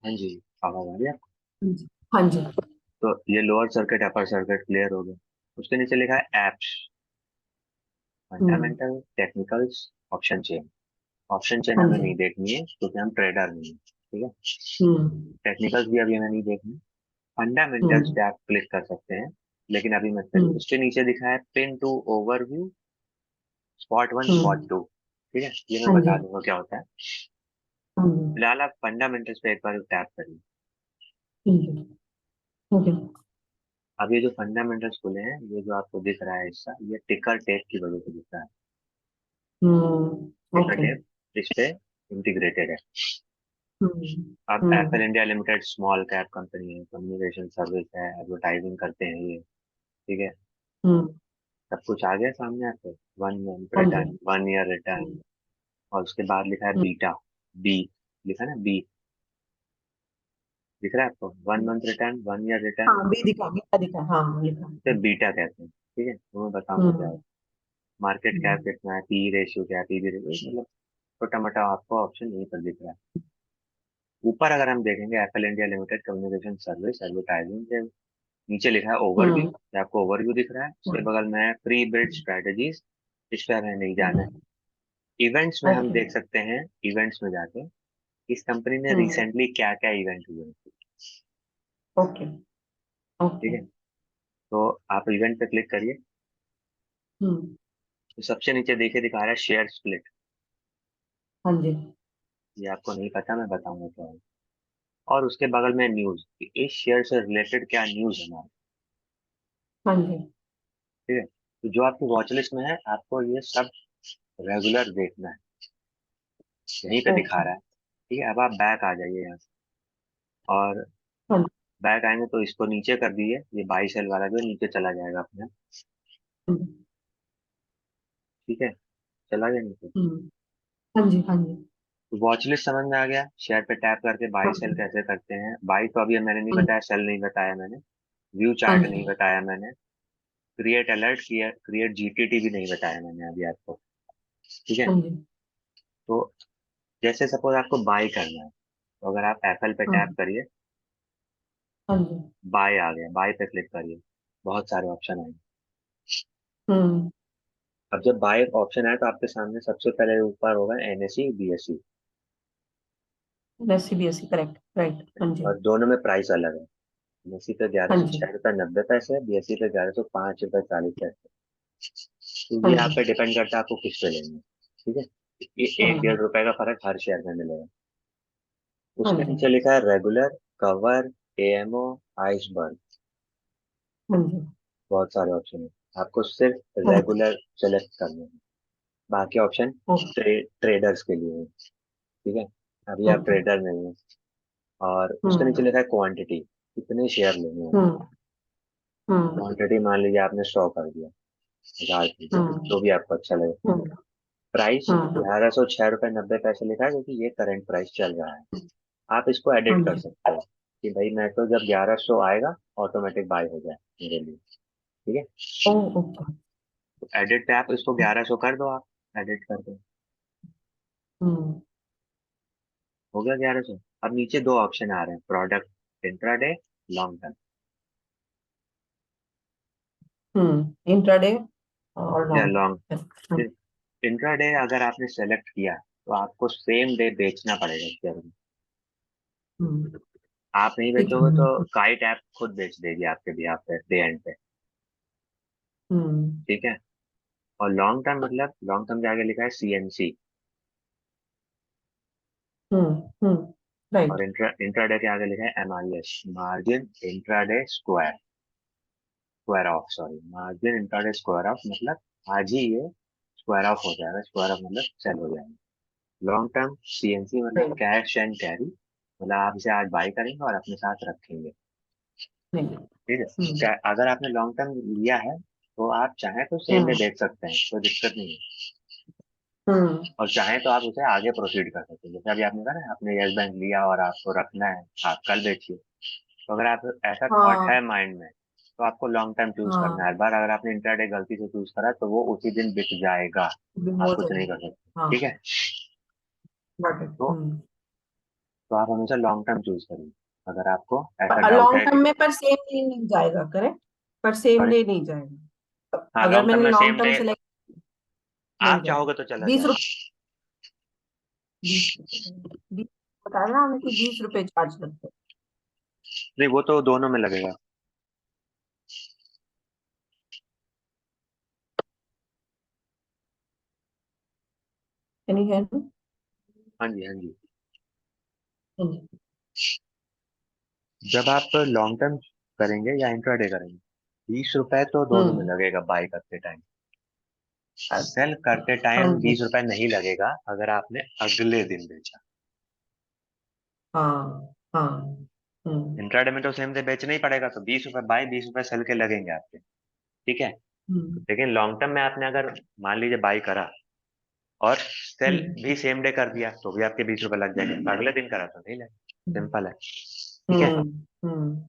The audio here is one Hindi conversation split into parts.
हाँ जी, आवाज आ रही है आपको? हाँ जी। हाँ जी। तो ये lower circuit upper circuit clear हो गया। उसके नीचे लिखा है apps, hmm. Fundamental, technicals, option chain. Option chain हाँ हमें जी। नहीं देखनी है क्योंकि हम ट्रेडर नहीं है, ठीक है। हम्म। टेक्निकल्स भी अभी हमें नहीं देखनी। फंडामेंटल्स हम्म। पे आप क्लिक कर सकते हैं, लेकिन अभी मत करिए। हम्म। उसके नीचे दिखा है pin to overview, spot one spot hmm. Two, ठीक है, ये मैं हाँ जी। बता दूंगा क्या होता है। हाँ जी। फिलहाल आप फंडामेंटल्स पे एक बार टैप करिए। ठीक है। ठीक है। अब ये जो फंडामेंटल्स खुले हैं, ये जो आपको दिख रहा है हिस्सा, ये टिकर टेप की वजह से दिख रहा है। टिकर ओके। टेप इस पे इंटीग्रेटेड है। हम्म। अब Apple hmm. India limited small cap company है, कम्युनिकेशन सर्विस है, एडवर्टाइजिंग करते हैं ये, ठीक है। हम्म। सब कुछ आ गया सामने आपको। 1 मंथ हाँ जी। रिटर्न, 1 ईयर रिटर्न, हम्म। और उसके बाद लिखा है हम्म। बीटा, बी लिखा है ना, बी दिख रहा है आपको। 1 मंथ रिटर्न, 1 ईयर रिटर्न, हाँ, भी दिखा, भी दिखा, हाँ लिखा। इसे बीटा कहते हैं, ठीक है। तो मैं बताऊंगा क्या है। हम्म। मार्केट कैप हम्म। कितना है, पी रेशियो क्या है, पीबी रेशियो, मतलब छोटा मोटा आपको ऑप्शन यहीं पर दिख रहा है। ऊपर अगर हम देखेंगे Apple India limited communication service advertising के नीचे लिखा है ओवरव्यू, हम्म। ये आपको ओवरव्यू दिख रहा है। उसके हम्म। बगल में है प्री बिल्ड स्ट्रेटजीज, इस पे हमें नहीं जाना है। हम्म। इवेंट्स में हम ओके। देख सकते हैं, इवेंट्स में जाके इस कंपनी ने हम्म। रिसेंटली क्या क्या इवेंट हुए हैं, ओके। ठीक ओके। है। तो आप इवेंट पे क्लिक करिए। हम्म। तो सबसे नीचे देखिए दिखा रहा है शेयर स्प्लिट। हाँ जी। ये आपको नहीं पता, मैं बताऊंगा क्या है। और उसके बगल में न्यूज, इस शेयर से रिलेटेड क्या न्यूज है हमारे, हाँ जी। ठीक है। तो जो आपकी वॉच लिस्ट में है, आपको ये सब रेगुलर देखना है, यहीं पे दिखा ओके। रहा है, ठीक है। अब आप बैक आ जाइए यहाँ से, और हाँ जी। बैक आएंगे तो इसको नीचे कर दीजिए, ये बाई सेल वाला जो है, नीचे चला जाएगा अपने, हम्म। ठीक है। चला गया नीचे। हम्म। हाँ जी। हाँ जी। तो वॉच लिस्ट समझ में आ गया, शेयर पे टैप करके बाई हाँ सेल जी। कैसे करते हैं। बाई तो अभी मैंने नहीं हाँ बताया, सेल नहीं बताया मैंने, व्यू हाँ चार्ट नहीं जी। बताया मैंने, क्रिएट अलर्ट किया, क्रिएट जीटीटी भी नहीं बताया मैंने अभी आपको, ठीक है। हाँ जी। तो जैसे सपोज आपको बाय करना है, तो अगर आप एप्पल पे टैप हाँ। करिए, हाँ जी। बाय आ गया, बाय पे क्लिक करिए, बहुत सारे ऑप्शन आएंगे। हम्म। अब जब बाय ऑप्शन आए तो आपके सामने सबसे पहले ऊपर होगा NSE BSE, CBSE, correct, right, हाँ जी। और दोनों में प्राइस अलग है। एनएसई पे ग्यारह हाँ सौ जी। छह रुपये नब्बे पैसे बीएसई पे 1105 रुपये 40 पैसे। तो हाँ ये आप जी। पे डिपेंड करता है आपको किस पे लेना है, ठीक है। ये एक हाँ। 1.5 रुपए का फर्क हर शेयर में मिलेगा। हाँ उसके जी। नीचे लिखा है रेगुलर, कवर, एएमओ, आइसबर्ग, हाँ जी। बहुत सारे ऑप्शन है। आपको सिर्फ हाँ जी। रेगुलर सेलेक्ट करना है, बाकी ऑप्शन ओके। ट्रेडर्स के लिए है, ठीक है। अभी आप ओके। ट्रेडर नहीं है। और उसके नीचे हम्म। लिखा है क्वांटिटी, कितने शेयर लेने हैं। हम्म। हम्म। क्वांटिटी मान लीजिए आपने 100 कर दिया, 1000 हम्म। जो भी आपको अच्छा लगे। हम्म। प्राइस हम्म। 1106 रुपये 90 पैसे लिखा है, क्योंकि ये करंट प्राइस चल रहा है। आप इसको हाँ एडिट कर जी। सकते हो कि भाई मैं तो जब 1100 आएगा ऑटोमेटिक बाय हो जाए मेरे लिए, ठीक है। ओ, ओके। तो एडिट पे आप इसको 1100 कर दो, आप एडिट कर दो, हम्म। हो गया 1100। अब नीचे दो ऑप्शन आ रहे हैं, product intraday, long term intraday और या लॉन्ग लॉन्ग। टर्म। इंट्राडे अगर आपने सेलेक्ट किया तो आपको सेम डे बेचना पड़ेगा शेयर में। हम्म। आप नहीं ठीक है। बेचोगे तो काइट ऐप खुद बेच देगी आपके भी, आप पे डे एंड पे, हम्म। ठीक है। और लॉन्ग टर्म मतलब, लॉन्ग टर्म के आगे लिखा है सीएनसी। और राइट। इंट्राडे के आगे लिखा है MIS, margin intraday square, square of, sorry, margin intraday square of, मतलब आज ही ये स्क्वायर ऑफ हो जाएगा, स्क्वायर ऑफ मतलब सेल हो जाएगा। लॉन्ग टर्म सीएनसी मतलब राइट। कैश एंड कैरी, मतलब आप इसे आज बाई करेंगे और अपने साथ रखेंगे, नहीं। ठीक है। हम्म। अगर आपने लॉन्ग टर्म लिया है तो आप चाहें तो सेम में हम्म। बेच सकते हैं, कोई दिक्कत नहीं है। हम्म। और चाहें तो आप उसे आगे प्रोसीड कर सकते हैं, जैसे अभी आपने कहा ना, आपने यस बैंक लिया और आपको रखना है, आप कल बेचिए। तो अगर आप ऐसा थॉट है हाँ। माइंड में, तो आपको लॉन्ग टर्म चूज करना है। हाँ। हर बार अगर आपने इंट्राडे गलती से चूज करा तो वो उसी दिन बिक जाएगा, भी आप हो कुछ नहीं जाएगा। कर सकते, हाँ। ठीक है। Got it. तो हम्म। तो आप हमेशा लॉन्ग टर्म चूज करिए अगर आपको ऐसा डाउट लॉन्ग है टर्म कि। में पर सेम डे नहीं जाएगा, करेक्ट? पर सेम सॉरी। डे नहीं जाएगा। हाँ, अगर लॉन्ग टर्म मैंने में long same term day select नहीं आप जाएगा। चाहोगे तो चला 20 रुपये, जाएगा। 20 बताया ना हमने कि 20 रुपए चार्ज लगते हैं। नहीं, वो तो दोनों में लगेगा। यानी है ना? हाँ जी, हाँ जी। हम्म। जब आप लॉन्ग टर्म करेंगे या इंट्राडे करेंगे, 20 रुपए तो दोनों में हम्म, लगेगा बाय करते टाइम। सेल करते हाँ टाइम जी। 20 रुपए नहीं लगेगा अगर आपने अगले दिन बेचा। हाँ हाँ। हम्म इंट्राडे में तो सेम डे बेचना ही पड़ेगा, तो 20 रुपए बाय 20 रुपए सेल के लगेंगे आपके। ठीक है। हम्म लेकिन लॉन्ग टर्म में आपने अगर मान लीजिए बाई करा और सेल हम्म भी सेम डे कर दिया तो भी आपके 20 रुपए लग जाएंगे, अगले दिन करा तो नहीं लगे, हम्म सिंपल है। ठीक है। हम्म हम्म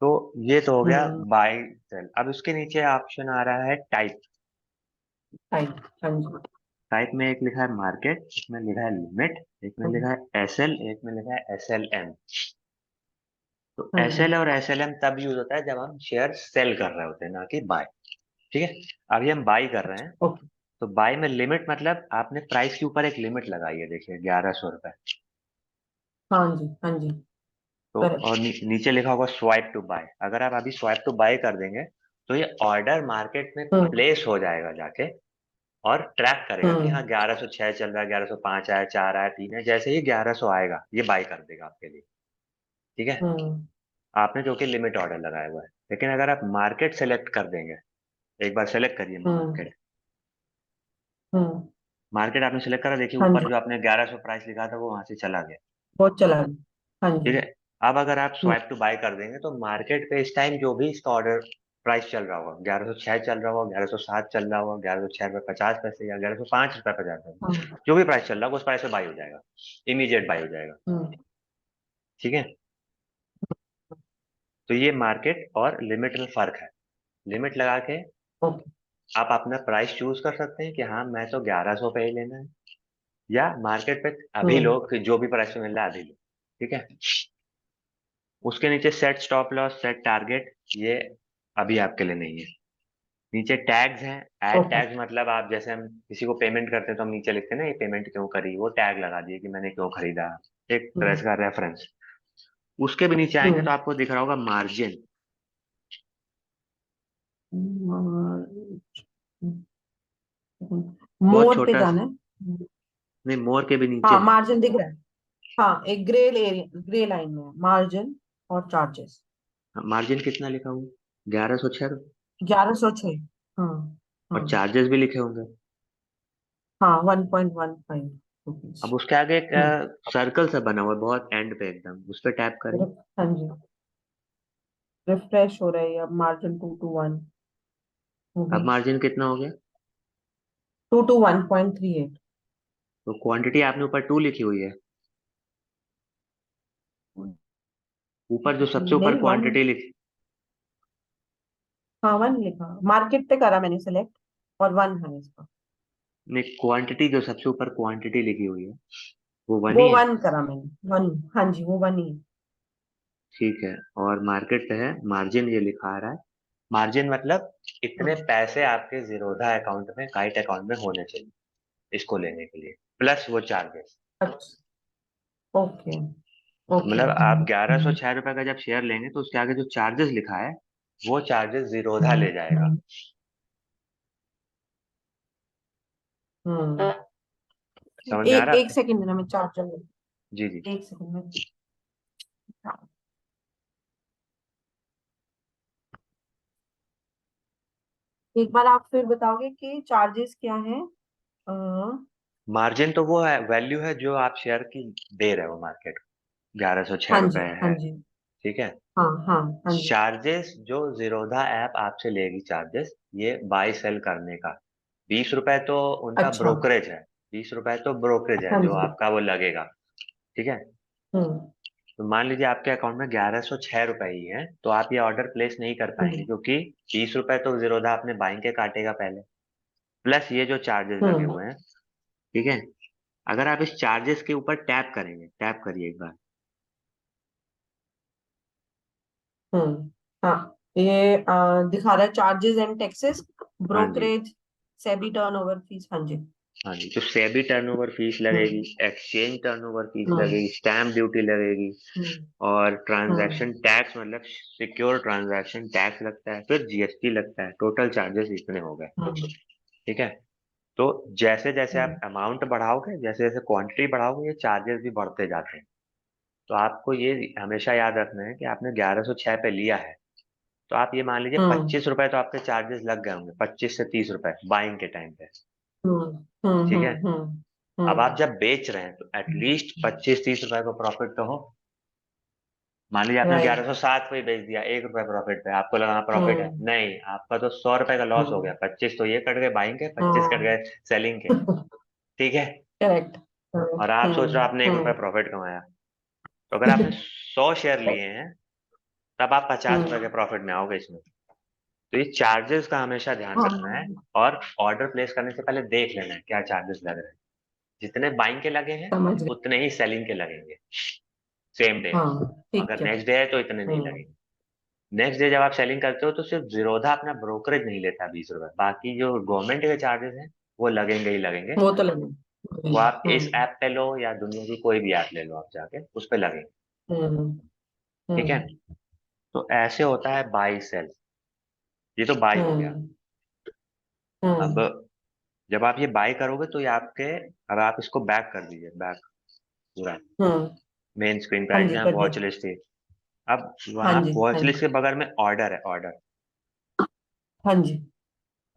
तो ये तो हो गया हम्म, बाय सेल। अब उसके नीचे ऑप्शन आ रहा है टाइप। right, हाँ जी। टाइप में एक लिखा है मार्केट, एक में लिखा है लिमिट, एक में हम्म, लिखा है एसएल, एक में लिखा है एसएलएम। तो हाँ जी। एसएल और एसएलएम तब यूज होता है जब हम शेयर सेल कर रहे होते हैं, ना कि बाय। ठीक है। अभी हम बाई कर रहे हैं। ओके। तो बाय में लिमिट मतलब आपने प्राइस के ऊपर एक लिमिट लगाई है, देखिए 1100 रुपए। हाँ जी हाँ जी। तो करेक्ट। और नीचे लिखा होगा स्वाइप टू बाय। अगर आप अभी स्वाइप टू बाय कर देंगे तो ये ऑर्डर मार्केट में हम्म प्लेस हो जाएगा जाके, और ट्रैक करेगा कि हाँ हम्म 1106 चल रहा है, 1105 आया, 4 आया, 3 है, जैसे ही 1100 आएगा ये बाय कर देगा आपके लिए। ठीक है। हम्म आपने क्योंकि लिमिट ऑर्डर लगाया हुआ है। लेकिन अगर आप मार्केट सेलेक्ट कर देंगे, एक बार सेलेक्ट करिए हम्म मार्केट। हम्म, मार्केट आपने सेलेक्ट करा, देखिए हाँ ऊपर जी। जो आपने 1100 प्राइस लिखा था वो वहां से चला गया। बहुत चला गया, हाँ जी। ठीक है। अब अगर आप हम्म स्वाइप टू बाय कर देंगे तो मार्केट पे इस टाइम जो भी इसका ऑर्डर प्राइस चल रहा होगा, 1106 चल रहा होगा, 1107 चल रहा होगा, 1106 रुपये 50 पैसे या 1105 रुपये 50 पैसे, हम्म जो भी प्राइस चल रहा होगा उस प्राइस पे बाई हो जाएगा, इमीडिएट बाई हो जाएगा। हम्म, ठीक है। तो ये मार्केट और लिमिट में फर्क है। लिमिट लगा के ओके। आप अपना प्राइस चूज कर सकते हैं कि हाँ मैं तो 1100 पे ही लेना है, या मार्केट पे अभी हम्म लो कि जो भी प्राइस में मिल रहा है अभी लो। ठीक है। उसके नीचे set stop loss, set target, ये अभी आपके लिए नहीं है। नीचे टैग्स हैं। Add okay. टैग्स मतलब आप जैसे हम किसी को पेमेंट करते हैं तो हम नीचे लिखते हैं ना ये पेमेंट क्यों करी, वो टैग लगा दिए कि मैंने क्यों खरीदा, एक ड्रेस हम्म का रेफरेंस। उसके भी नीचे आएंगे तो हम्म आपको दिख रहा होगा मार्जिन। बहुत मोर पे छोटा जाना है। नहीं, मोर के भी नीचे हाँ, है। मार्जिन दिख रहा है। हाँ, एक ग्रे एरिया, ग्रे लाइन में है मार्जिन और चार्जेस। मार्जिन कितना लिखा हुआ? 1106। 1106। हाँ और हाँ चार्जेस भी लिखे होंगे। हाँ, 1.15 रुपीज। अब उसके आगे एक हम्म, सर्कल सा बना हुआ है बहुत एंड पे एकदम, उस पर टैप करें। हाँ जी। रिफ्रेश हो रहा है अब, मार्जिन 2 to 1 हो अब गई। मार्जिन कितना हो गया? 2 to 1.38। तो क्वांटिटी आपने ऊपर 2 लिखी हुई है, ऊपर जो सबसे ऊपर नहीं, 1। क्वांटिटी लिखी। हाँ, 1 लिखा, मार्केट पे करा मैंने सेलेक्ट, और 1 है इसका। नहीं, क्वांटिटी जो सबसे ऊपर क्वांटिटी लिखी हुई है वो वन वो ही है। 1 करा मैंने, 1। हाँ जी, वो 1 ही है। ठीक है। और मार्केट पे है मार्जिन, ये लिखा आ रहा है। मार्जिन मतलब इतने हाँ, पैसे आपके जीरोधा अकाउंट में, काइट अकाउंट में होने चाहिए इसको लेने के लिए, प्लस वो चार्जेस। अच्छा। Okay okay. मतलब आप 1106 रुपए का जब शेयर लेंगे तो उसके आगे जो चार्जेस लिखा है वो चार्जेस जीरोधा ले जाएगा। हम्म हम्म। समझ में आ एक रहा है एक आपके? सेकंड ना, मैं चार्जर ले। जी जी। एक सेकंड में। हाँ। एक बार आप फिर बताओगे कि चार्जेस क्या है? मार्जिन तो वो है, वैल्यू है जो आप शेयर की दे रहे हो मार्केट को, 1106 रुपए हाँ जी हाँ है। जी। ठीक है। हाँ हाँ हाँ जी। चार्जेस जो जीरोधा ऐप आपसे लेगी चार्जेस, ये बाई सेल करने का 20 रुपए तो उनका अच्छा। ब्रोकरेज है। 20 रुपए तो ब्रोकरेज है हाँ जो जी। आपका वो लगेगा। ठीक है। हम्म तो मान लीजिए आपके अकाउंट में 1106 रुपए ही है तो आप ये ऑर्डर प्लेस नहीं कर पाएंगे, हम्म क्योंकि 20 रुपए तो जीरोधा अपने बाइंग के काटेगा पहले, प्लस ये जो चार्जेस लगे हम्म हुए हैं। ठीक है। अगर आप इस चार्जेस के ऊपर टैप करेंगे, टैप करिए एक बार। हाँ, ये दिखा रहा है चार्जेस एंड टैक्सेस, हाँ जी। Brokerage, SEBI turnover fees. हाँ जी। हाँ जी, तो सेबी टर्नओवर फीस लगेगी, hmm exchange turnover fees hmm लगेगी, स्टैम्प ड्यूटी लगेगी, हम्म और ट्रांजैक्शन हम्म टैक्स मतलब सिक्योर ट्रांजैक्शन टैक्स लगता है, फिर जीएसटी लगता है। टोटल चार्जेस इतने हो गए। हम्म ठीक है। तो जैसे जैसे आप हम्म अमाउंट बढ़ाओगे, जैसे जैसे क्वांटिटी बढ़ाओगे, ये चार्जेस भी बढ़ते जाते हैं। तो आपको ये हमेशा याद रखना है कि आपने 1106 पे लिया है, तो आप ये मान लीजिए हम्म 25 रुपए तो आपके चार्जेस लग गए होंगे, 25 से 30 रुपए बाइंग के टाइम पे। ठीक है। अब आप हम्म। जब बेच रहे हैं तो एटलीस्ट 25-30 रुपए को प्रॉफिट तो हो। मान लीजिए आपने राइट। 1107 पे ही बेच दिया, 1 रुपए प्रॉफिट पे, आपको लगा प्रॉफिट है, हम्म नहीं, आपका तो 100 रुपए का लॉस हो गया। हम्म 25 तो ये कट गए बाइंग के, 25 कट हम्म। गए सेलिंग के। ठीक है। करेक्ट। और आप सोच रहे हो आपने 1 रुपए प्रॉफिट कमाया। तो अगर आपने 100 शेयर लिए हैं, तब आप 50 रुपए के हम्म। प्रॉफिट में आओगे इसमें। तो ये चार्जेस का हमेशा ध्यान रखना है। हाँ, और ऑर्डर प्लेस करने से पहले देख लेना है क्या चार्जेस लग रहे हैं। जितने बाइंग के लगे हैं समझ गए। उतने ही सेलिंग के लगेंगे सेम डे। हाँ, ठीक अगर है। नेक्स्ट डे है तो इतने नहीं हम्म लगेंगे। नेक्स्ट डे जब आप सेलिंग करते हो तो सिर्फ जीरोधा अपना ब्रोकरेज नहीं लेता 20 रुपए, बाकी जो गवर्नमेंट के चार्जेस हैं वो लगेंगे ही लगेंगे। वो तो लगे। वो आप इस हम्म ऐप पे लो या दुनिया की कोई भी ऐप ले लो आप जाके, उस पे लगेंगे। हम्म ठीक है। हम्म तो ऐसे होता है बाई सेल। ये तो बाई हो गया। हम्म अब हम्म जब आप ये बाय करोगे तो ये आपके, अब आप इसको बैक कर दीजिए, बैक पूरा हम्म। मेन स्क्रीन पे हाँ आएगी जी, जहाँ कर वॉच दिया। लिस्ट है। अब हाँ वहाँ जी, हाँ वॉच लिस्ट जी, के बगल में ऑर्डर है, ऑर्डर। हाँ जी।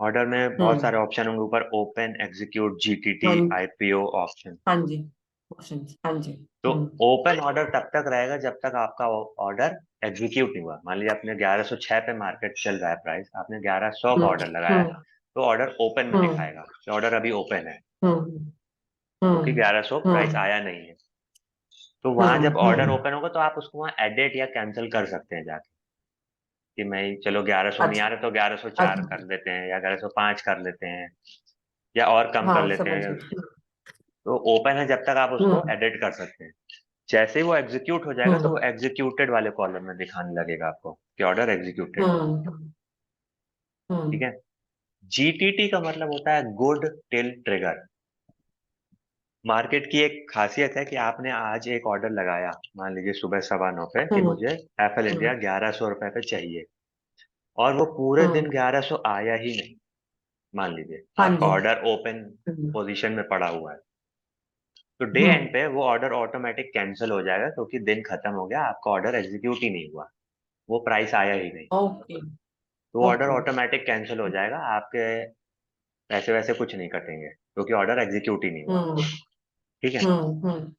ऑर्डर में बहुत सारे हम्म। ऑप्शन होंगे ऊपर, ओपन, एग्जीक्यूट, जीटीटी, हाँ आईपीओ ऑप्शन। हाँ जी, ऑप्शंस। हाँ जी। तो हम्म ओपन ऑर्डर तब तक रहेगा जब तक आपका ऑर्डर एग्जीक्यूट नहीं हुआ। मान लीजिए आपने 1106 पे मार्केट चल रहा है प्राइस, आपने 1100 का हम्म ऑर्डर लगाया है, हम्म तो ऑर्डर ओपन में हम्म दिखाएगा कि ऑर्डर अभी ओपन है, हम्म क्योंकि हम्म 1100 प्राइस हम्म आया नहीं है। तो वहां जब ऑर्डर हम्म। ओपन होगा तो आप उसको वहां एडिट या कैंसिल कर सकते हैं जाके, कि मैं चलो 1100 नहीं आ अच्छा रहा तो 1104 अच्छा। कर देते हैं या 1105 कर लेते हैं, या और कम कर हाँ, लेते समझ हैं। गई। तो ओपन है जब तक आप उसको हम्म एडिट कर सकते हैं। जैसे ही वो एग्जीक्यूट हो जाएगा तो हम्म वो एग्जीक्यूटेड वाले कॉलम में दिखाने लगेगा आपको कि ऑर्डर एग्जीक्यूटेड। हम्म ठीक हम्म है। जीटीटी का मतलब होता है गुड टिल ट्रिगर। मार्केट की एक खासियत है कि आपने आज एक ऑर्डर लगाया, मान लीजिए सुबह 9:15 पे, कि हम्म मुझे एफएल इंडिया हम्म 1100 रुपए पे चाहिए, और वो पूरे दिन हम्म। 1100 आया ही नहीं। मान लीजिए हाँ आपका जी। ऑर्डर ओपन हम्म पोजीशन में पड़ा हुआ है, तो डे एंड हम्म। पे वो ऑर्डर ऑटोमेटिक कैंसिल हो जाएगा, क्योंकि दिन खत्म हो गया, आपका ऑर्डर एग्जीक्यूट ही नहीं हुआ, वो प्राइस आया ही नहीं। ओके तो ऑर्डर ओके। ऑटोमेटिक कैंसिल हो जाएगा, आपके पैसे वैसे कुछ नहीं कटेंगे, क्योंकि ऑर्डर एग्जीक्यूट ही नहीं हुआ। हम्म ठीक है। हम्म।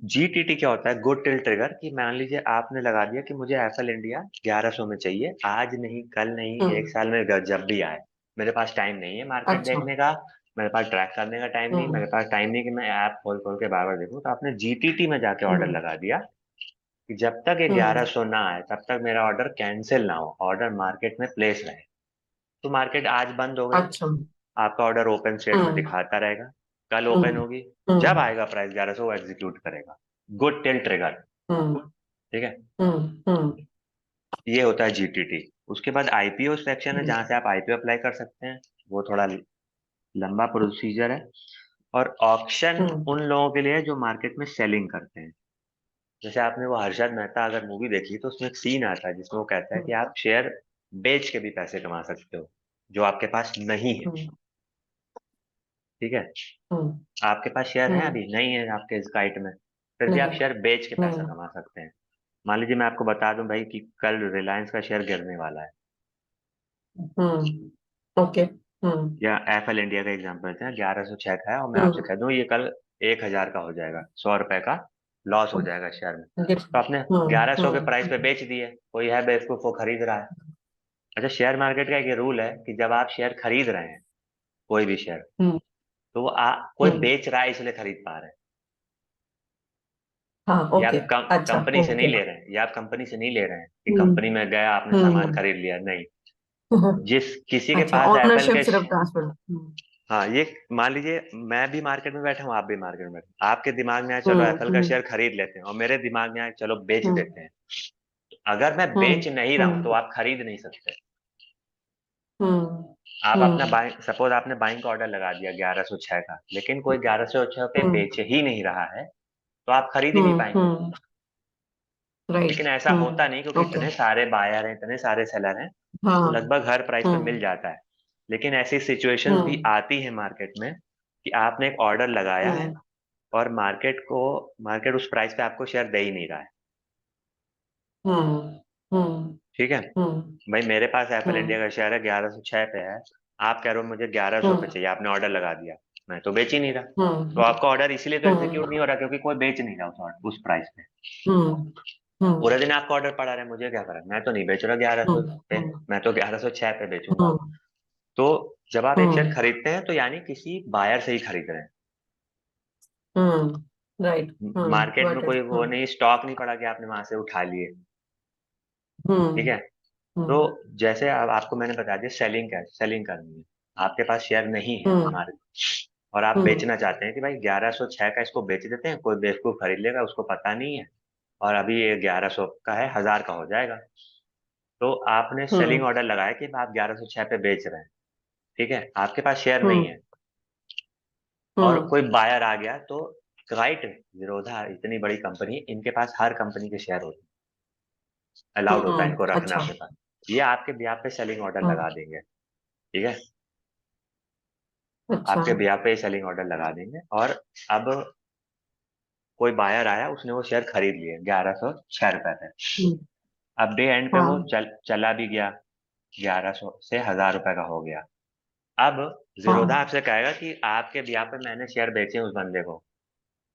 जीटीटी क्या होता है, गुड टिल ट्रिगर, कि मान लीजिए आपने लगा दिया कि मुझे एफएल इंडिया 1100 में चाहिए, आज नहीं, कल नहीं, एक हम्म। साल में, जब भी आए। मेरे पास टाइम नहीं है मार्केट अच्छा। देखने का, मेरे पास ट्रैक करने का टाइम नहीं, मेरे हम्म पास टाइम नहीं कि मैं ऐप खोल खोल के बार बार देखूं। तो आपने जीटीटी में जाके ऑर्डर हम्म लगा दिया कि जब तक ये हम्म। 1100 ना आए तब तक मेरा ऑर्डर कैंसिल ना हो, ऑर्डर मार्केट में प्लेस रहे। तो मार्केट आज बंद हो गई, अच्छा। आपका ऑर्डर ओपन स्टेट में हम्म दिखाता रहेगा। कल ओपन हम्म होगी, जब हम्म आएगा प्राइस 1100 वो एग्जीक्यूट करेगा। Good till trigger. हम्म ठीक है। हम्म। ये होता है जीटीटी। उसके बाद आईपीओ सेक्शन है, जहां से आप आईपीओ अप्लाई कर सकते हैं। वो थोड़ा लंबा प्रोसीजर है। और ऑक्शन हम्म उन लोगों के लिए है जो मार्केट में सेलिंग करते हैं। जैसे आपने वो हर्षद मेहता अगर मूवी देखी तो उसमें एक सीन आता है जिसमें वो कहता है कि आप शेयर बेच के भी पैसे कमा सकते हो जो आपके पास नहीं है। हम्म ठीक है। हम्म आपके पास शेयर है, हम्म। अभी नहीं है आपके काइट में, फिर भी आप नहीं शेयर बेच के पैसा नहीं। कमा सकते हैं। मान लीजिए मैं आपको बता दूं भाई कि कल रिलायंस का शेयर गिरने वाला है, ओके। हम्म या एफएल इंडिया का एग्जांपल लेते हैं, 1106 का है, और मैं आपसे हम्म कह दूं ये कल 1000 का हो जाएगा, 100 रुपए का लॉस हो जाएगा शेयर में। तो आपने 1100 के प्राइस पे हम्म बेच दिए, कोई है बेवकूफ वो खरीद रहा है। अच्छा, शेयर मार्केट का एक ये रूल है कि जब आप शेयर खरीद रहे हैं, कोई भी शेयर, हम्म तो वो कोई हम्म। बेच रहा है इसलिए खरीद पा रहे हैं। हाँ, ये ओके। आप अच्छा, कंपनी से नहीं ओके। ले रहे हैं, ये आप कंपनी से नहीं ले रहे हैं कि हम्म कंपनी में गया आपने सामान हम्म। खरीद लिया, नहीं। जिस किसी के अच्छा, पास एप्पल ओनरशिप के, सिर्फ ट्रांसफर। हाँ, ये मान लीजिए मैं भी मार्केट में बैठा हूँ, आप भी मार्केट में बैठे हैं। आपके दिमाग में आया चलो हम्म एप्पल का हम्म शेयर खरीद लेते हैं, और मेरे दिमाग में आया चलो बेच हम्म देते हैं। अगर मैं बेच नहीं रहा हूं तो हम्म आप खरीद नहीं सकते। हम्म आप अपना हम्म बाइंग, सपोज आपने बाइंग का ऑर्डर लगा दिया 1106 का, लेकिन कोई 1106 पे हम्म बेच ही नहीं रहा है, तो आप खरीद ही नहीं पाएंगे। हम्म राइट। लेकिन ऐसा होता नहीं, क्योंकि ओके। इतने सारे बायर हैं, इतने सारे सेलर हैं, हाँ। तो लगभग हर प्राइस पे मिल हम्म जाता है। लेकिन ऐसी सिचुएशंस भी हम्म आती है मार्केट में कि आपने एक ऑर्डर लगाया है हम्म और मार्केट उस प्राइस पे आपको शेयर दे ही नहीं रहा है। हम्म हम्म ठीक है। हम्म भाई मेरे पास एप्पल इंडिया हम्म का शेयर है 1106 पे है, आप कह रहे हो मुझे 1100 पे हम्म चाहिए, आपने ऑर्डर लगा दिया, मैं तो बेच ही नहीं रहा। तो हम्म आपका ऑर्डर इसीलिए तो एग्जीक्यूट हम्म नहीं हो रहा क्योंकि कोई बेच नहीं रहा उस प्राइस पे। हम्म पूरे हम्म दिन आपका ऑर्डर पड़ा रहा है, मुझे क्या फर्क, मैं तो नहीं बेच रहा 1100 पे, हम्म मैं तो 1106 पे बेचूंगा। हम्म तो जब आप एक शेयर हम्म खरीदते हैं तो यानी किसी बायर से ही खरीद रहे राइट। हैं। मार्केट में गॉट इट। कोई वो नहीं, स्टॉक नहीं पड़ा कि आपने वहां से उठा लिए। ठीक हम्म है। तो हम्म जैसे अब आपको मैंने बता दिया सेलिंग करनी है, आपके पास शेयर नहीं है हम्म मार्केट, और आप हम्म बेचना चाहते हैं कि भाई 1106 का इसको बेच देते हैं, कोई बेवकूफ खरीद लेगा, उसको पता नहीं है, और अभी ये 1100 का है, 1000 का हो जाएगा। तो आपने सेलिंग हम्म ऑर्डर लगाया कि आप 1106 पे बेच रहे हैं। ठीक है, आपके पास शेयर नहीं हम्म है और हम्म कोई बायर आ गया, तो राइट, जीरोधा इतनी बड़ी कंपनी, इनके पास हर कंपनी के शेयर होते हैं, अलाउड होता है इनको रखना अच्छा। अपने पास। ये आपके ब्याह पे सेलिंग ऑर्डर लगा हम्म देंगे। ठीक है, अच्छा। आपके ब्याह पे सेलिंग ऑर्डर लगा देंगे, और अब कोई बायर आया, उसने वो शेयर खरीद लिए 1106 रुपए पे। हम्म अब डे एंड पे वो हाँ चला भी गया, 1100 से 1000 रुपए का हो गया। अब जीरोधा हाँ आपसे कहेगा कि आपके ब्याह पे मैंने शेयर बेचे उस बंदे को,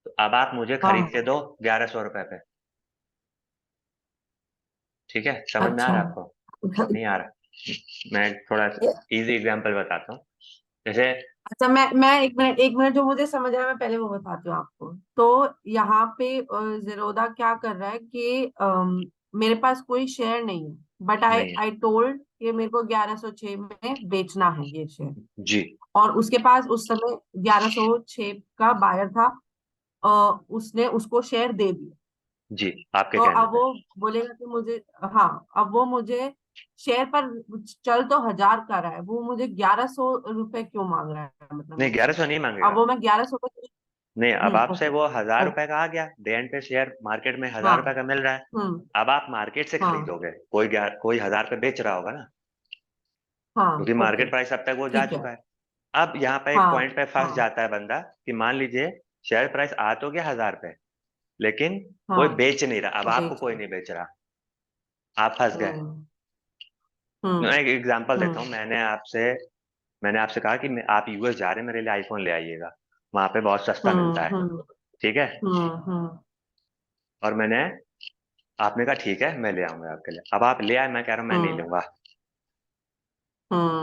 तो अब आप मुझे खरीद के हाँ दो 1100 रुपए पे। ठीक है, समझ में आ अच्छा। रहा है आपको? नहीं आ रहा? मैं थोड़ा इजी एग्जांपल बताता हूँ। जैसे अच्छा, मैं एक मिनट जो मुझे समझ आया मैं पहले वो बताती हूँ आपको। तो यहाँ पे जीरोधा क्या कर रहा है कि मेरे पास कोई शेयर नहीं है, बट आई नहीं है। आई टोल्ड कि मेरे को 1106 में बेचना है ये शेयर। जी। और उसके पास उस समय 1106 का बायर था। उसने उसको शेयर दे दिया। जी, आपके तो कहने अब पे। वो बोलेगा कि मुझे, हाँ, अब वो मुझे शेयर पर चल तो 1000 का रहा है, वो मुझे 1100 रुपए क्यों मांग रहा है मतलब नहीं, मुझसे। 1100 नहीं अब मांगेगा। वो मैं 1100 पे। नहीं, अब आपसे ओके। वो 1000 रुपए ओके। का आ गया, डे एंड पे शेयर मार्केट में हजार हाँ। रुपए का मिल रहा है। हम्म। अब आप मार्केट से हाँ। खरीदोगे, कोई 1000 पे बेच रहा होगा ना, क्योंकि हाँ। ओके। मार्केट प्राइस अब तक वो जा ठीक है। चुका है। अब यहाँ पे एक हाँ। पॉइंट पे फंस हाँ। जाता है बंदा, कि मान लीजिए शेयर प्राइस आ तो गया 1000 पे, लेकिन कोई हाँ। बेच नहीं रहा, अब आपको बेच कोई दो। नहीं बेच रहा, आप फंस गए। हम्म मैं हम्म एक एग्जांपल देता हूँ। हम्म मैंने आपसे कहा कि आप यूएस जा रहे हैं, मेरे लिए आईफोन ले आइएगा, वहां पे बहुत सस्ता मिलता है। हम्म ठीक है, हम्म और आपने कहा ठीक है मैं ले आऊंगा आपके लिए। अब आप ले आए, मैं कह रहा हूँ मैं नहीं हम्म लूंगा,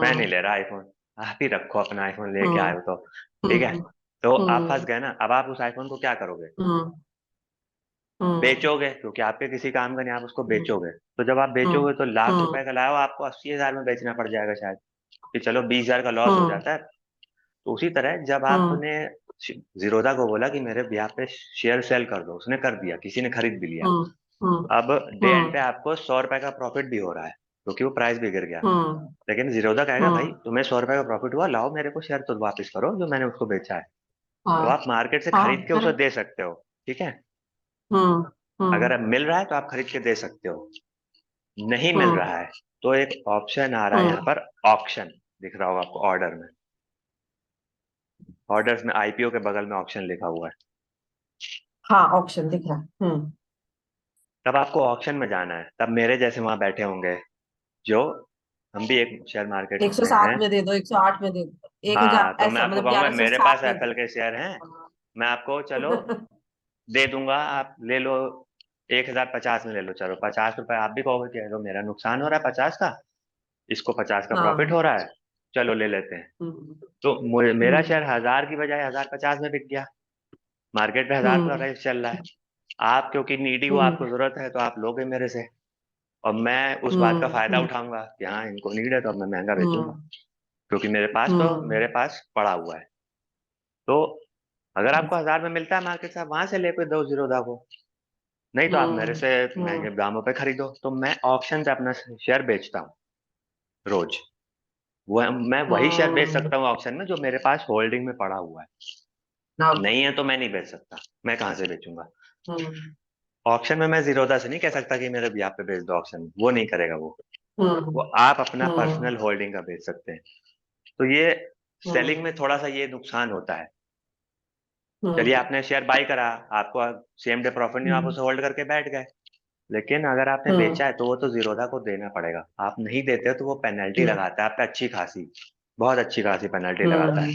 मैं नहीं ले रहा आईफोन, आप ही रखो अपना आईफोन, लेके आए हम्म हो तो। ठीक है, हम्म तो आप फंस हम्म गए ना। अब आप उस आईफोन को क्या करोगे? हम्म हम्म बेचोगे, क्योंकि आपके किसी काम का नहीं, आप उसको हम्म बेचोगे। तो जब आप हम्म बेचोगे तो लाख हम्म रुपए का लाओ, आपको 80,000 में बेचना पड़ जाएगा शायद, कि चलो 20,000 का लॉस हो हम्म जाता है। तो उसी तरह जब हम्म आपने जीरोधा को बोला कि मेरे ब्याह पे शेयर सेल कर दो, उसने कर दिया, किसी ने खरीद भी लिया। हम्म हम्म अब डे एंड पे हम्म आपको 100 रुपए का प्रॉफिट भी हो रहा है, क्योंकि वो प्राइस भी गिर गया। हम्म लेकिन जीरोधा कहेगा भाई हम्म तुम्हें 100 रुपए का प्रॉफिट हुआ, लाओ मेरे को शेयर तो वापस करो जो मैंने उसको बेचा है। तो हाँ आप मार्केट से खरीद हाँ के उसे करेक्ट। दे सकते हो। ठीक है, हम्म अगर अब हम्म मिल रहा है तो आप खरीद के दे सकते हो, नहीं मिल हम्म रहा है तो एक ऑप्शन आ रहा है यहाँ हम्म पर, ऑप्शन दिख रहा होगा आपको ऑर्डर में। ऑर्डर्स में आईपीओ के बगल में ऑप्शन लिखा हुआ है। हाँ ऑप्शन दिख रहा है। तब आपको ऑप्शन में जाना है, तब मेरे जैसे वहां बैठे होंगे, जो हम भी एक शेयर मार्केट एक सौ में सात हैं। में दे दो, 108 में दे दो, एक हाँ, हजार तो मैं ऐसा आपको मतलब कहूंगा ग्यारह सौ मेरे पास सात में दे एप्पल के शेयर हैं, दो। मैं आपको चलो दे दूंगा, आप ले लो, 1050 में ले लो, चलो 50 रुपए आप भी कहोगे कि तो मेरा नुकसान हो रहा है 50 का, इसको 50 का प्रॉफिट हाँ। हो रहा है, चलो ले लेते हैं। हम्म तो मेरा हम्म शेयर 1000 की बजाय 1050 में बिक गया, मार्केट में 1000 का हम्म प्राइस चल रहा है। आप क्योंकि नीडी हो, हम्म आपको जरूरत है, तो आप लोगे मेरे से, और मैं उस बात का फायदा हम्म उठाऊंगा कि हाँ इनको नीड है, तो अब मैं महंगा बेचूंगा। हम्म क्योंकि मेरे पास पड़ा हुआ है। तो अगर आपको 1000 में मिलता है मार्केट से, आप वहां से ले कोई दो जीरोधा को, नहीं तो आप मेरे हम्म से हम्म महंगे दामों पे खरीदो। तो मैं ऑप्शन पे अपना शेयर बेचता हूँ रोज। वो मैं वही शेयर बेच हम्म सकता हूँ ऑप्शन में जो मेरे पास होल्डिंग में पड़ा हुआ है। ओके। नहीं है तो मैं नहीं बेच सकता, मैं कहाँ से बेचूंगा। हम्म ऑप्शन में मैं जीरोधा से नहीं कह सकता कि मेरे यहाँ पे बेच दो ऑप्शन में, वो नहीं करेगा वो हम्म आप अपना हम्म पर्सनल होल्डिंग का बेच सकते हैं। तो ये सेलिंग में हम्म थोड़ा सा ये नुकसान होता है। चलिए हम्म आपने शेयर बाई करा, आपको सेम डे प्रॉफिट नहीं, आप हम्म उसे होल्ड करके बैठ गए। लेकिन अगर आपने हम्म बेचा है तो वो तो जीरोधा को देना पड़ेगा। आप नहीं देते हो तो वो पेनल्टी हम्म लगाता है आप पे, अच्छी खासी, बहुत अच्छी खासी पेनल्टी लगाता है।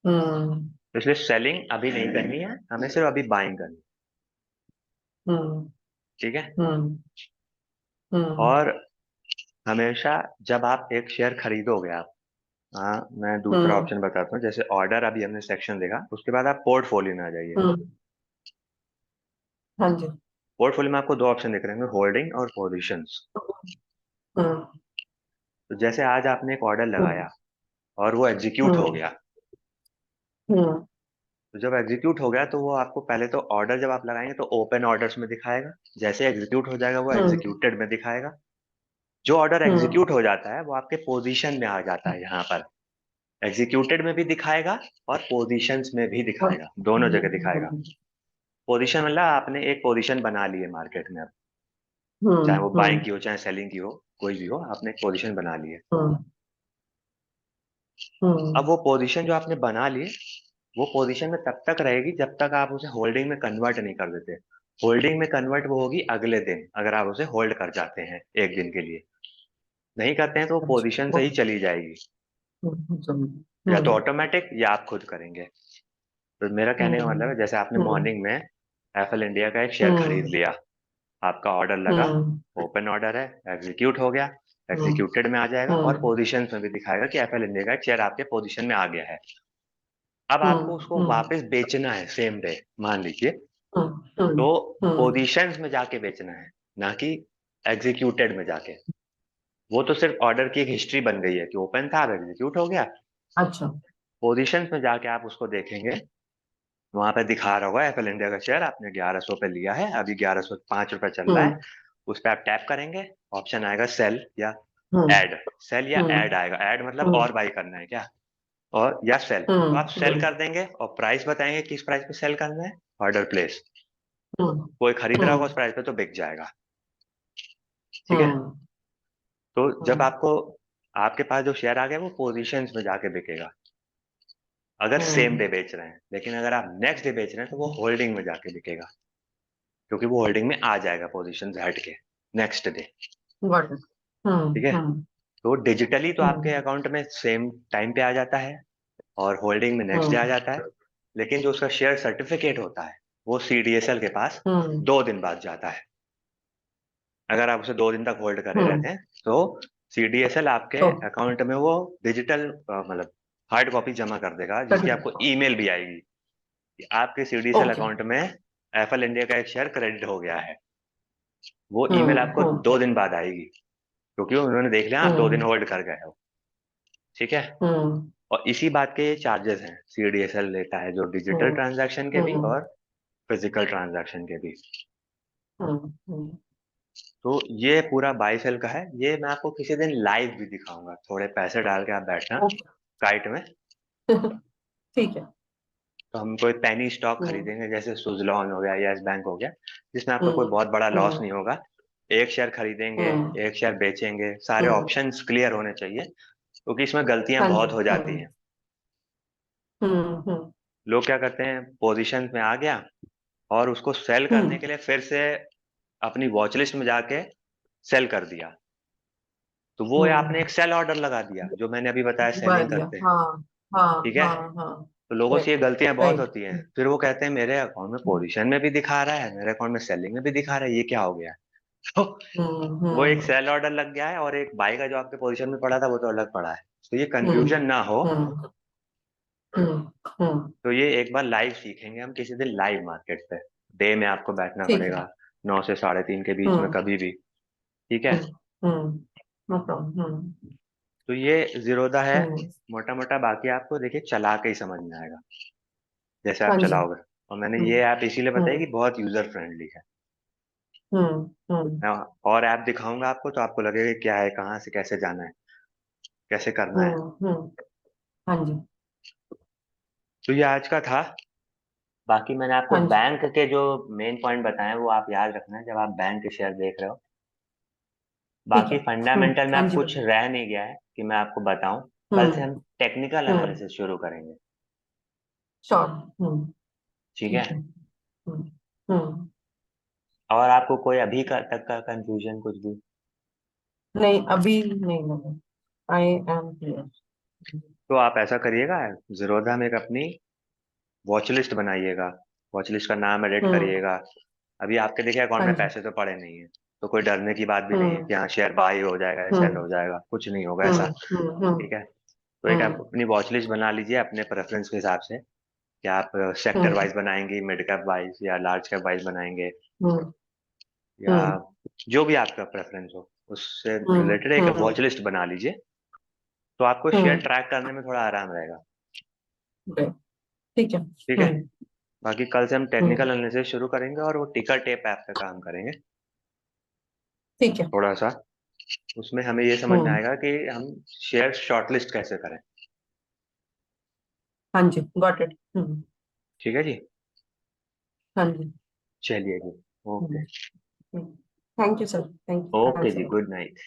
हम्म हम्म तो इसलिए सेलिंग अभी नहीं करनी है, हमें सिर्फ अभी बाइंग करनी है। हम्म ठीक है। हम्म हम्म और हमेशा जब आप एक शेयर खरीदोगे आप, हाँ मैं दूसरा हम्म ऑप्शन बताता हूँ। जैसे ऑर्डर अभी हमने सेक्शन देखा, उसके बाद आप पोर्टफोलियो में आ जाइए। हम्म हाँ जी। पोर्टफोलियो में आपको दो ऑप्शन दिख रहे होंगे, होल्डिंग और पोजीशंस। हम्म तो जैसे आज आपने एक ऑर्डर हम्म लगाया और वो एग्जीक्यूट हो हम्म गया। हम्म तो जब एग्जीक्यूट हो गया तो वो आपको पहले तो ऑर्डर जब आप लगाएंगे तो ओपन ऑर्डर्स में दिखाएगा। जैसे एग्जीक्यूट हो जाएगा वो हम्म एग्जीक्यूटेड में दिखाएगा। जो ऑर्डर हम्म एग्जीक्यूट हो जाता है वो आपके पोजीशन में आ जाता है, यहाँ पर एग्जीक्यूटेड में भी दिखाएगा और पोजीशंस में भी दिखाएगा, दोनों जगह दिखाएगा। पोजीशन मतलब आपने एक पोजीशन बना ली है मार्केट में अब, चाहे वो बाइंग हम्म की हो चाहे सेलिंग की हो, कोई भी हो, आपने एक पोजीशन बना ली है। हम्म अब हम्म वो पोजीशन जो आपने बना ली है, वो पोजीशन में तब तक रहेगी जब तक आप उसे होल्डिंग में कन्वर्ट नहीं कर देते। होल्डिंग में कन्वर्ट वो होगी अगले दिन, अगर आप उसे होल्ड कर जाते हैं एक दिन के लिए। नहीं करते हैं तो वो अच्छा पोजीशन से ही ओके। चली जाएगी, समझी। या तो ऑटोमेटिक या आप खुद करेंगे। तो मेरा कहने का मतलब हम्म है, जैसे आपने हम्म मॉर्निंग में एफएल इंडिया का एक शेयर खरीद हम्म लिया, आपका ऑर्डर लगा, हम्म ओपन ऑर्डर है, एग्जीक्यूट हो गया, हम्म एग्जीक्यूटेड में आ जाएगा और हम्म पोजीशन में भी दिखाएगा कि एफएल इंडिया का एक शेयर आपके पोजीशन में आ गया है। अब आपको उसको हम्म वापस बेचना है सेम डे, मान लीजिए। हम्म तो हम्म हम्म पोजीशंस में जाके बेचना है, ना कि एग्जीक्यूटेड में जाके। वो तो सिर्फ ऑर्डर की एक हिस्ट्री बन गई है कि ओपन था, अब एग्जीक्यूट हो गया। अच्छा। पोजीशंस में जाके आप उसको देखेंगे, वहां पे दिखा रहा होगा एफएल इंडिया का शेयर आपने 1100 पे लिया है, अभी 1105 रुपए चल रहा है। हम्म उस पर आप टैप करेंगे, ऑप्शन आएगा सेल या हम्म ऐड। सेल या हम्म ऐड आएगा, ऐड मतलब हम्म और बाई करना है क्या, और या सेल। तो आप सेल हम्म कर देंगे और प्राइस बताएंगे किस प्राइस पे सेल करना है, ऑर्डर प्लेस। हम्म कोई खरीद रहा होगा उस हम्म प्राइस पे तो बिक जाएगा। ठीक है। हम्म तो जब हम्म आपको, आपके पास जो शेयर आ गया वो पोजीशंस में जाके बिकेगा, अगर सेम डे हम्म बेच रहे हैं। लेकिन अगर आप नेक्स्ट डे बेच रहे हैं तो वो होल्डिंग में जाके बिकेगा, क्योंकि वो होल्डिंग में आ जाएगा पोजीशंस हट के नेक्स्ट डे। Got it. ठीक है। हम्म तो डिजिटली तो आपके हम्म अकाउंट में सेम टाइम पे आ जाता है और होल्डिंग में नेक्स्ट डे आ हम्म जाता है। लेकिन जो उसका शेयर सर्टिफिकेट होता है वो सीडीएसएल के पास हम्म 2 दिन बाद जाता है। अगर आप उसे 2 दिन तक होल्ड करे रहते हम्म हैं तो सीडीएसएल आपके ओके। अकाउंट में वो डिजिटल मतलब हार्ड कॉपी जमा कर देगा, जिसकी आपको सर्टिफिकेट। ईमेल भी आएगी कि आपके सीडीएसएल ओके। अकाउंट में एफएल इंडिया का एक शेयर क्रेडिट हो गया है। वो ईमेल आपको हम्म 2 दिन बाद आएगी, क्योंकि उन्होंने देख लिया आप 2 दिन हम्म होल्ड कर गए हो। ठीक है। हम्म और इसी बात के ये चार्जेस हैं, सीडीएसएल लेता है जो डिजिटल हम्म ट्रांजैक्शन के भी हम्म और फिजिकल ट्रांजैक्शन के भी। हम्म तो ये पूरा बाई सेल का है, ये मैं आपको किसी दिन लाइव भी दिखाऊंगा, थोड़े पैसे डाल के आप बैठना ओके। काइट में। ठीक है। तो हम कोई पेनी स्टॉक हम्म खरीदेंगे, जैसे सुजलॉन हो गया, यस बैंक हो गया, जिसमें आपका कोई हम्म बहुत बड़ा लॉस हम्म नहीं होगा। एक शेयर खरीदेंगे, हम्म एक शेयर बेचेंगे, सारे हम्म ऑप्शंस क्लियर होने चाहिए, क्योंकि इसमें गलतियां हाँ जी। बहुत हो जाती हैं। हम्म लोग क्या करते हैं, पोजीशन में आ गया और उसको सेल करने हम्म के लिए फिर से अपनी वॉच लिस्ट में जाके सेल कर दिया। तो वो आपने हम्म एक सेल ऑर्डर लगा दिया, जो मैंने अभी बताया बढ़ सेलिंग गया। करते हैं। हाँ हाँ ठीक है। हाँ हाँ। तो लोगों से ये राइट गलतियां बहुत राइट। होती हैं, फिर वो कहते हैं मेरे अकाउंट में पोजीशन में भी दिखा रहा है, मेरे अकाउंट में सेलिंग में भी दिखा रहा है, ये क्या हो गया। तो वो एक हम्म सेल ऑर्डर लग गया है और एक बाई का जो आपके पोजीशन में पड़ा था वो तो अलग पड़ा है। तो ये हम्म कंफ्यूजन ना हो, हम्म हम्म तो ये एक बार लाइव सीखेंगे हम किसी दिन, लाइव मार्केट पे। डे में आपको बैठना ठीक है। पड़ेगा, 9 से 3:30 के बीच में हम्म कभी भी। ठीक है। हम्म हम्म नो प्रॉब्लम। तो ये जीरोदा है हम्म। मोटा मोटा, बाकी आपको देखिए चला के ही समझ में आएगा जैसे आप हाँ जी। चलाओगे। और मैंने हम्म। ये ऐप इसीलिए बताया कि हम्म। बहुत यूजर फ्रेंडली है। हम्म। मैं और ऐप दिखाऊंगा आपको तो आपको लगेगा कि क्या है, कहाँ से कैसे जाना है, कैसे करना है। हम्म। हाँ जी। तो ये आज का था। बाकी मैंने आपको हाँ जी। बैंक के जो मेन पॉइंट बताए वो आप याद रखना है जब आप बैंक के शेयर देख रहे हो। ठीक बाकी है। फंडामेंटल में हाँ अब जी कुछ भैया। रह नहीं गया है कि मैं आपको बताऊं। कल से हम्म। हम टेक्निकल हम्म। एनालिसिस शुरू करेंगे। श्योर। ठीक है। ठीक है। हम्म। और आपको कोई अभी का तक का कंफ्यूजन कुछ भी? नहीं, अभी नहीं लगा। I am clear. तो आप ऐसा करिएगा, जीरोधा में एक अपनी वॉच लिस्ट बनाइएगा। वॉच लिस्ट का नाम एडिट हम्म। करिएगा। अभी आपके देखिए अकाउंट हाँ में जी। पैसे तो पड़े नहीं है, तो कोई डरने की बात भी नहीं है हम्म। कि हाँ शेयर बाई हो जाएगा या सेल हम्म। हो जाएगा, कुछ नहीं होगा ऐसा। हम्म। हम्म। ठीक है। तो एक आप हम्म। अपनी वॉच लिस्ट बना लीजिए अपने प्रेफरेंस के हिसाब से, कि आप सेक्टर हम्म। वाइज बनाएंगे, मिड कैप वाइज या लार्ज कैप वाइज बनाएंगे, हम्म। या हम्म। जो भी आपका प्रेफरेंस हो उससे हम्म। रिलेटेड एक हम्म। वॉच लिस्ट बना लीजिए। तो आपको शेयर हम्म। ट्रैक करने में थोड़ा आराम रहेगा। great, ठीक है। ठीक है। हम्म। बाकी कल से हम हम्म। टेक्निकल एनालिसिस शुरू करेंगे और वो टिकर टेप ऐप पे काम करेंगे ठीक है। थोड़ा सा। उसमें हमें ये समझ में हम्म। आएगा कि हम शेयर शॉर्टलिस्ट कैसे करें। हाँ जी, गॉट इट। हम्म। ठीक है जी। हाँ जी। चलिए जी। Okay. Hmm. Thank you sir, thank you okay जी, आंसर। Good night.